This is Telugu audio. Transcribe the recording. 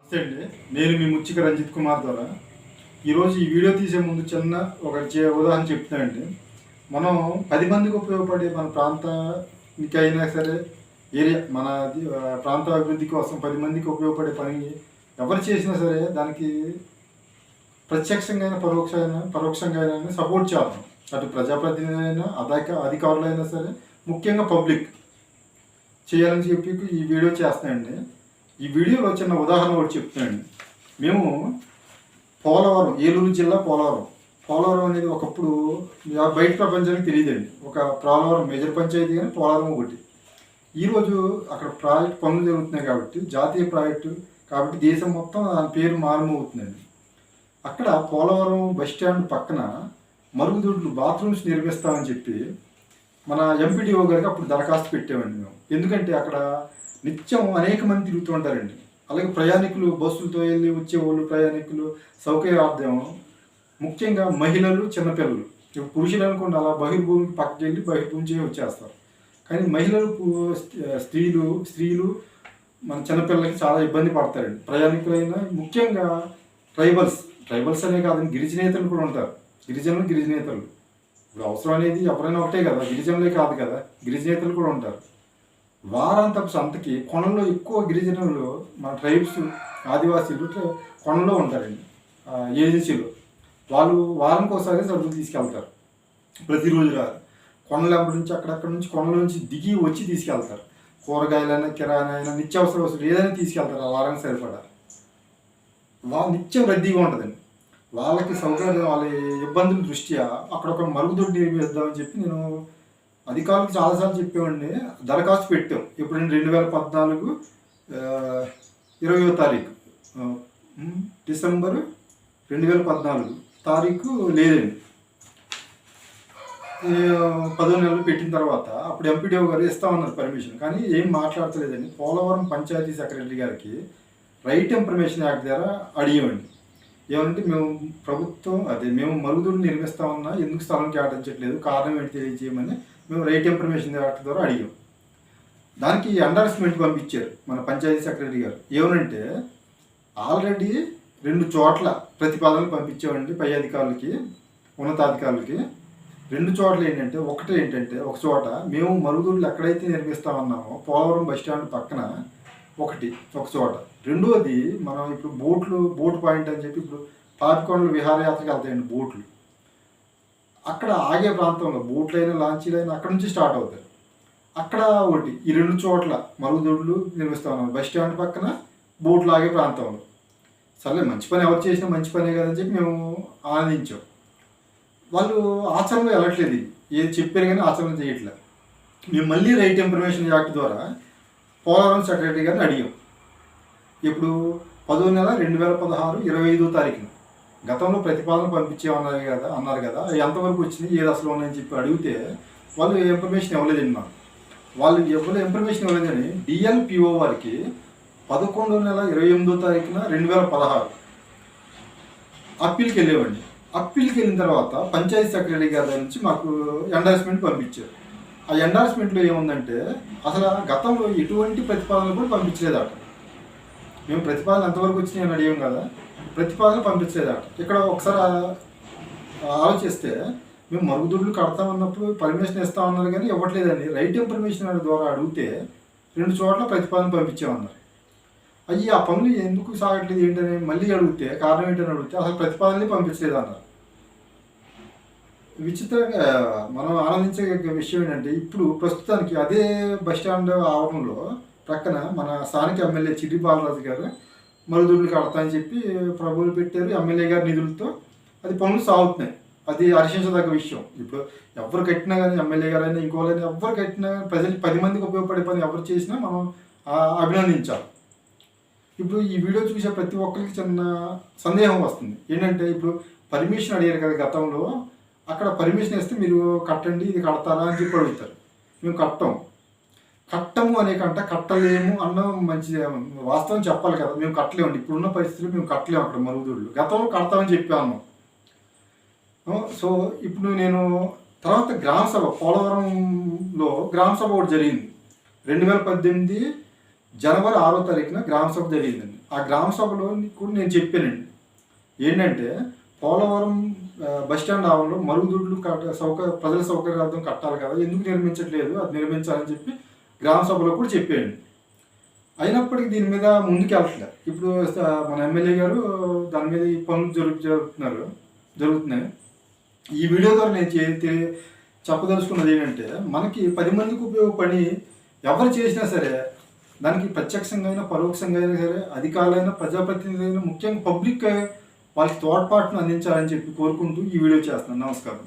నమస్తే అండి. నేను మీ ముచ్చిక రంజిత్ కుమార్ ద్వారా ఈరోజు ఈ వీడియో తీసే ముందు చిన్న ఒక ఉదాహరణ చెప్తానండి. మనం 10 మందికి ఉపయోగపడే మన ప్రాంతానికైనా సరే ఏరియా మన ప్రాంత అభివృద్ధి కోసం 10 మందికి ఉపయోగపడే పని ఎవరు చేసినా సరే దానికి ప్రత్యక్షంగా అయినా పరోక్షంగా అయినా సపోర్ట్ చేద్దాం. అటు ప్రజాప్రతినిధులైనా అధికారులైనా సరే ముఖ్యంగా పబ్లిక్ చేయాలని చెప్పి ఈ వీడియో చేస్తానండి. ఈ వీడియోలో చిన్న ఉదాహరణ ఒకటి చెప్తానండి. మేము పోలవరం, ఏలూరు జిల్లా పోలవరం అనేది ఒకప్పుడు బయట ప్రపంచానికి తెలియదండి. ఒక పోలవరం మేజర్ పంచాయతీ కానీ పోలవరం ఒకటి. ఈరోజు అక్కడ ప్రాజెక్ట్ పనులు జరుగుతున్నాయి కాబట్టి, జాతీయ ప్రాజెక్టు కాబట్టి దేశం మొత్తం దాని పేరు మారుమవుతుందండి. అక్కడ పోలవరం బస్ స్టాండ్ పక్కన మరుగుదొడ్లు బాత్రూమ్స్ నిర్మిస్తామని చెప్పి మన ఎంపీడీఓ గారికి అప్పుడు దరఖాస్తు పెట్టామండి మేము. ఎందుకంటే అక్కడ నిత్యం అనేక మంది తిరుగుతూ ఉంటారండి. అలాగే ప్రయాణికులు బస్సులతో వెళ్ళి వచ్చేవాళ్ళు ప్రయాణికులు సౌకర్యార్థం ముఖ్యంగా మహిళలు, చిన్నపిల్లలు. ఇప్పుడు పురుషులు అనుకోండి అలా బహిర్భూమికి పక్కకి వెళ్ళి బహిర్భూమి వచ్చేస్తారు. కానీ మహిళలు, స్త్రీలు మన చిన్నపిల్లలకి చాలా ఇబ్బంది పడతారండి. ప్రయాణికులైనా ముఖ్యంగా ట్రైబల్స్ అనే కాదండి, గిరిజనేతలు కూడా ఉంటారు. గిరిజనేతలు ఇప్పుడు అవసరం అనేది ఎవరైనా ఒకటే కదా, గిరిజనులే కాదు కదా, గిరిజనేతలు కూడా ఉంటారు. వారాంతపు సంతకి కొండల్లో ఎక్కువ గిరిజనులు మన ట్రైబ్స్ ఆదివాసీలు కొండలో ఉంటారండి. ఏజెన్సీలో వాళ్ళు వారానికి ఒకసారి సరుకులు తీసుకెళ్తారు. ప్రతిరోజు రాదు, కొండల నుంచి అక్కడక్కడ నుంచి కొండల నుంచి దిగి వచ్చి తీసుకెళ్తారు. కూరగాయలైనా, కిరాణా అయినా, నిత్యావసర వస్తువులు ఏదైనా తీసుకెళ్తారు. ఆ వారానికి సరిపడా వాళ్ళు నిత్యం రద్దీగా ఉంటుందండి. వాళ్ళకి సౌకర్యం, వాళ్ళ ఇబ్బందుల దృష్ట్యా అక్కడ ఒక మరుగుదొడ్డి నిర్మిద్దామని చెప్పి నేను అధికారులకు చాలాసార్లు చెప్పామండి. దరఖాస్తు పెట్టాం. ఇప్పుడు 2014 20వ తారీఖు డిసెంబర్ 2014 తారీఖు లేదండి. 10వ నెలలు పెట్టిన తర్వాత అప్పుడు ఎంపీడీఓ గారు ఇస్తామన్నారు పర్మిషన్, కానీ ఏం మాట్లాడతలేదండి. పోలవరం పంచాయతీ సెక్రటరీ గారికి రైట్ ఇన్ఫర్మేషన్ యాక్ట్ ద్వారా అడిగామండి. ఏమంటే మేము మరుగుదొడ్లు నిర్మిస్తామన్నా ఎందుకు స్థలం కేటాయించట్లేదు, కారణం ఏంటి తెలియజేయమని మేము రైట్ ఇన్ఫర్మేషన్ యాక్ట్ ద్వారా అడిగాం. దానికి ఎండార్స్మెంట్ పంపించారు మన పంచాయతీ సెక్రటరీ గారు. ఏమనంటే ఆల్రెడీ 2 చోట్ల ప్రతిపాదనలు పంపించామండి పై అధికారులకి, ఉన్నతాధికారులకి. 2 చోట్ల ఏంటంటే, ఒక చోట మేము మరుగుదొడ్లు ఎక్కడైతే నిర్మిస్తామన్నామో పోలవరం బస్ స్టాండ్ పక్కన ఒక చోట. రెండోది మనం ఇప్పుడు బోట్ పాయింట్ అని చెప్పి ఇప్పుడు పాపికొండలు విహారయాత్రకి వెళ్తాయండి బోట్లు. అక్కడ ఆగే ప్రాంతంలో బోట్లైనా లాంచీలైనా అక్కడ నుంచి స్టార్ట్ అవుతాయి. అక్కడ ఒకటి, ఈ 2 చోట్ల మరుగుదొడ్లు నిర్మిస్తా ఉన్నాం బస్ స్టాండ్ పక్కన బోట్లు ఆగే ప్రాంతంలో. సర్లే, మంచి పని ఎవరు చేసినా మంచి పనే కదని చెప్పి మేము ఆనందించాం. వాళ్ళు ఆచరణలో వెళ్ళట్లేదు, ఏది చెప్పారు కానీ ఆచరణ చేయట్లేదు. మేము మళ్ళీ రైట్ ఇన్ఫర్మేషన్ యాక్ట్ ద్వారా పోలవరం సెక్రటరీ గారిని అడిగాం. ఇప్పుడు 10వ నెల 2016 25వ తారీఖున గతంలో ప్రతిపాదన అన్నారు కదా, ఎంతవరకు వచ్చింది, ఏది అసలు ఉన్నాయని చెప్పి అడిగితే వాళ్ళు ఇన్ఫర్మేషన్ ఇవ్వలేదండి. మాకు వాళ్ళు ఇన్ఫర్మేషన్ ఇవ్వలేదని డిఎల్పిఓ వారికి 11వ నెల 28వ తారీఖున 2016 అప్పీల్కి వెళ్ళేవండి. అప్పీల్కి వెళ్ళిన తర్వాత పంచాయతీ సెక్రటరీ గారి నుంచి మాకు ఎండార్స్మెంట్ పంపించారు. ఆ ఎండార్స్మెంట్లో ఏముందంటే అసలు గతంలో ఎటువంటి ప్రతిపాదనలు కూడా పంపించలేదట. మేము ప్రతిపాదన ఎంతవరకు వచ్చినాయి అని అడిగాం కదా, ప్రతిపాదన పంపించలేదట. ఇక్కడ ఒకసారి ఆలోచిస్తే మేము మరుగుదొడ్లు కడతామన్నప్పుడు పర్మిషన్ ఇస్తామన్నారు కానీ ఇవ్వట్లేదండి. రైట్ ఇన్ఫర్మేషన్ ద్వారా అడిగితే 2 చోట్ల ప్రతిపాదన పంపించామన్నారు. ఆ పనులు ఎందుకు సాగట్లేదు ఏంటని మళ్ళీ అడిగితే కారణం ఏంటని అడిగితే అసలు ప్రతిపాదనని పంపించలేదు అన్నారు. విచిత్రంగా మనం ఆనందించే విషయం ఏంటంటే, ఇప్పుడు ప్రస్తుతానికి అదే బస్టాండ్ ఆవరణలో ప్రక్కన మన స్థానిక ఎమ్మెల్యే చిట్టి బాలరాజు గారు మరుగుదొడ్లు కడతా అని చెప్పి ప్రభువులు పెట్టారు. ఎమ్మెల్యే గారి నిధులతో అది పనులు సాగుతున్నాయి. అది హర్షించదగ్గ విషయం. ఇప్పుడు ఎవరు కట్టినా కానీ, ఎమ్మెల్యే గారైనా ఇంకోళ్ళైనా ఎవరు కట్టినా, ప్రజలకు 10 మందికి ఉపయోగపడే పని ఎవరు చేసినా మనం అభినందించాలి. ఇప్పుడు ఈ వీడియో చూసే ప్రతి ఒక్కరికి చిన్న సందేహం వస్తుంది. ఏంటంటే, ఇప్పుడు పర్మిషన్ అడిగారు కదా గతంలో, అక్కడ పర్మిషన్ ఇస్తే మీరు కట్టండి, ఇది కడతారా అని చెప్పి అడుగుతారు. మేము కట్టము అనే కంటే కట్టలేము అన్న మంచి వాస్తవం చెప్పాలి కదా. మేము కట్టలేమండి, ఇప్పుడున్న పరిస్థితులు మేము కట్టలేము అక్కడ మరుగుదొడ్లు. గతంలో కడతామని చెప్పాను. సో ఇప్పుడు నేను తర్వాత గ్రామసభ, పోలవరంలో గ్రామసభ ఒకటి జరిగింది 2018 జనవరి 6వ తారీఖున గ్రామ సభ జరిగిందండి. ఆ గ్రామ సభలో కూడా నేను చెప్పానండి. ఏంటంటే పోలవరం బస్టాండ్ ఆవరణలో మరుగుదొడ్లు ప్రజల సౌకర్యార్థం కట్టాలి కదా, ఎందుకు నిర్మించట్లేదు, అది నిర్మించాలని చెప్పి గ్రామ సభలో కూడా చెప్పాను. అయినప్పటికీ దీని మీద ముందుకు వెళ్ళట్లేదు. ఇప్పుడు మన ఎమ్మెల్యే గారు దాని మీద ఈ పనులు జరుగుతున్నాయి. ఈ వీడియో ద్వారా నేను చెప్పదలుచుకున్నది ఏంటంటే, మనకి 10 మందికి ఉపయోగపడి ఎవరు చేసినా సరే దానికి ప్రత్యక్షంగా అయినా పరోక్షంగా అయినా సరే అధికారులైనా ప్రజాప్రతినిధులైనా ముఖ్యంగా పబ్లిక్ వాళ్ళకి తోడ్పాటును అందించాలని చెప్పి కోరుకుంటూ ఈ వీడియో చేస్తున్నాను. నమస్కారం.